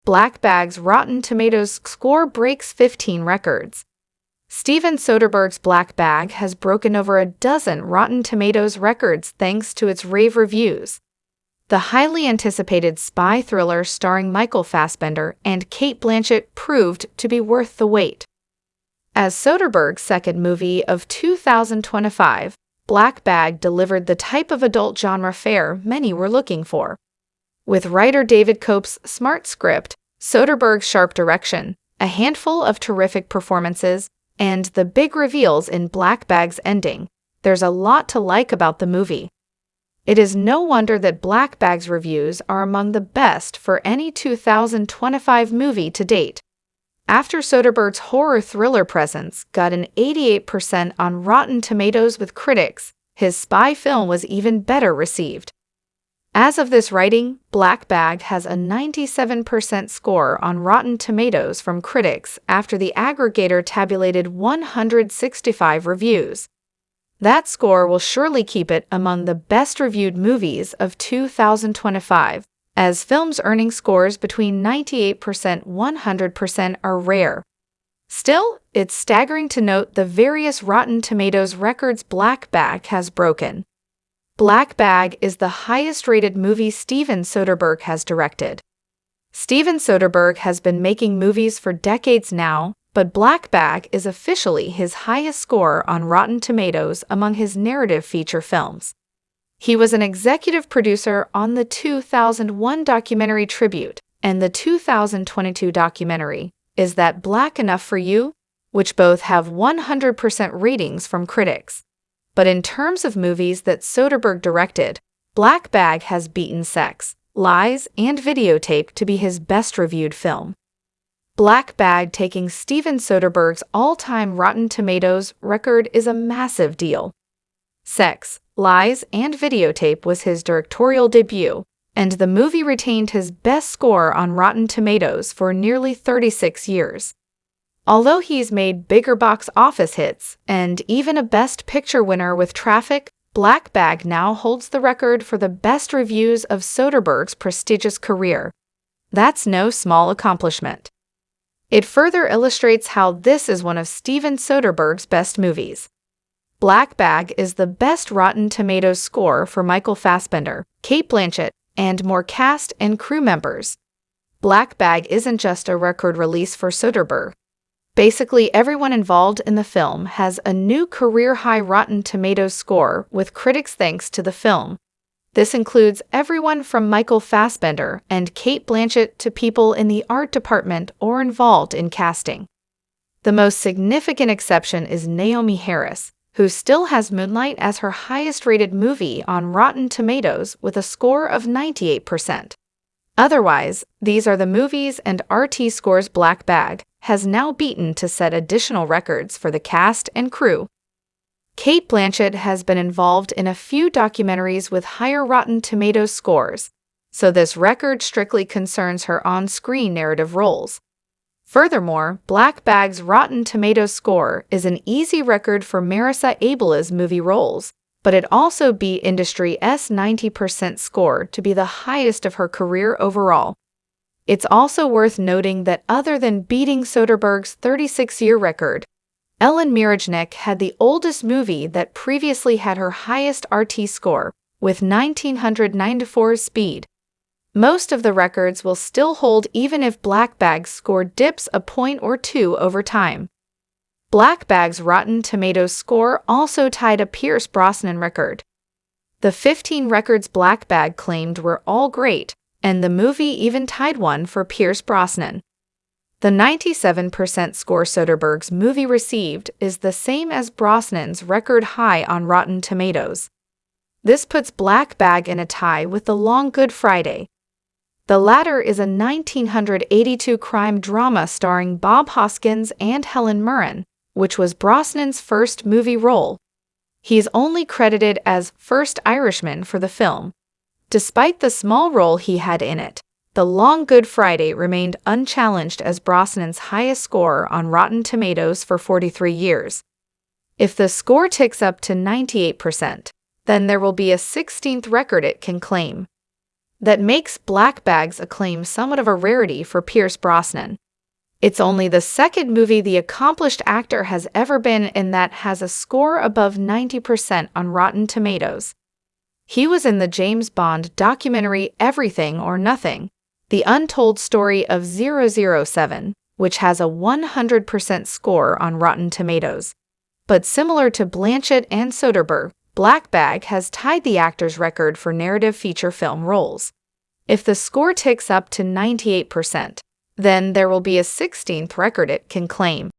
Black Bag's Rotten Tomatoes score breaks 15 records. Steven Soderbergh's Black Bag has broken over a dozen Rotten Tomatoes records thanks to its rave reviews. The highly anticipated spy thriller starring Michael Fassbender and Cate Blanchett proved to be worth the wait. As Soderbergh's second movie of 2025, Black Bag delivered the type of adult genre fare many were looking for. With writer David Koepp's smart script, Soderbergh's sharp direction, a handful of terrific performances, and the big reveals in Black Bag's ending, there's a lot to like about the movie. It is no wonder that Black Bag's reviews are among the best for any 2025 movie to date. After Soderbergh's horror thriller presence got an 88% on Rotten Tomatoes with critics, his spy film was even better received. As of this writing, Black Bag has a 97% score on Rotten Tomatoes from critics after the aggregator tabulated 165 reviews. That score will surely keep it among the best-reviewed movies of 2025, as films earning scores between 98% and 100% are rare. Still, it's staggering to note the various Rotten Tomatoes records Black Bag has broken. Black Bag is the highest-rated movie Steven Soderbergh has directed. Steven Soderbergh has been making movies for decades now, but Black Bag is officially his highest score on Rotten Tomatoes among his narrative feature films. He was an executive producer on the 2001 documentary Tribute and the 2022 documentary Is That Black Enough for You?, which both have 100% ratings from critics. But in terms of movies that Soderbergh directed, Black Bag has beaten Sex, Lies, and Videotape to be his best-reviewed film. Black Bag taking Steven Soderbergh's all-time Rotten Tomatoes record is a massive deal. Sex, Lies, and Videotape was his directorial debut, and the movie retained his best score on Rotten Tomatoes for nearly 36 years. Although he's made bigger box office hits and even a Best Picture winner with Traffic, Black Bag now holds the record for the best reviews of Soderbergh's prestigious career. That's no small accomplishment. It further illustrates how this is one of Steven Soderbergh's best movies. Black Bag is the best Rotten Tomatoes score for Michael Fassbender, Cate Blanchett, and more cast and crew members. Black Bag isn't just a record release for Soderbergh. Basically, everyone involved in the film has a new career-high Rotten Tomatoes score with critics thanks to the film. This includes everyone from Michael Fassbender and Cate Blanchett to people in the art department or involved in casting. The most significant exception is Naomie Harris, who still has Moonlight as her highest-rated movie on Rotten Tomatoes with a score of 98%. Otherwise, these are the movies and RT scores Black Bag has now beaten to set additional records for the cast and crew. Cate Blanchett has been involved in a few documentaries with higher Rotten Tomatoes scores, so this record strictly concerns her on-screen narrative roles. Furthermore, Black Bag's Rotten Tomatoes score is an easy record for Marisa Abela's movie roles, but it also beat industry's 90% score to be the highest of her career overall. It's also worth noting that other than beating Soderbergh's 36-year record, Ellen Mirojnick had the oldest movie that previously had her highest RT score, with 1994's Speed. Most of the records will still hold even if Black Bag's score dips a point or two over time. Black Bag's Rotten Tomatoes score also tied a Pierce Brosnan record. The 15 records Black Bag claimed were all great, and the movie even tied one for Pierce Brosnan. The 97% score Soderbergh's movie received is the same as Brosnan's record high on Rotten Tomatoes. This puts Black Bag in a tie with The Long Good Friday. The latter is a 1982 crime drama starring Bob Hoskins and Helen Mirren, which was Brosnan's first movie role. He's only credited as First Irishman for the film. Despite the small role he had in it, The Long Good Friday remained unchallenged as Brosnan's highest score on Rotten Tomatoes for 43 years. If the score ticks up to 98%, then there will be a 16th record it can claim. that makes Black Bag's acclaim somewhat of a rarity for Pierce Brosnan. It's only the second movie the accomplished actor has ever been in that has a score above 90% on Rotten Tomatoes. He was in the James Bond documentary Everything or Nothing, The Untold Story of 007, which has a 100% score on Rotten Tomatoes. But similar to Blanchett and Soderbergh, Black Bag has tied the actor's record for narrative feature film roles. If the score ticks up to 98%, then there will be a 16th record it can claim.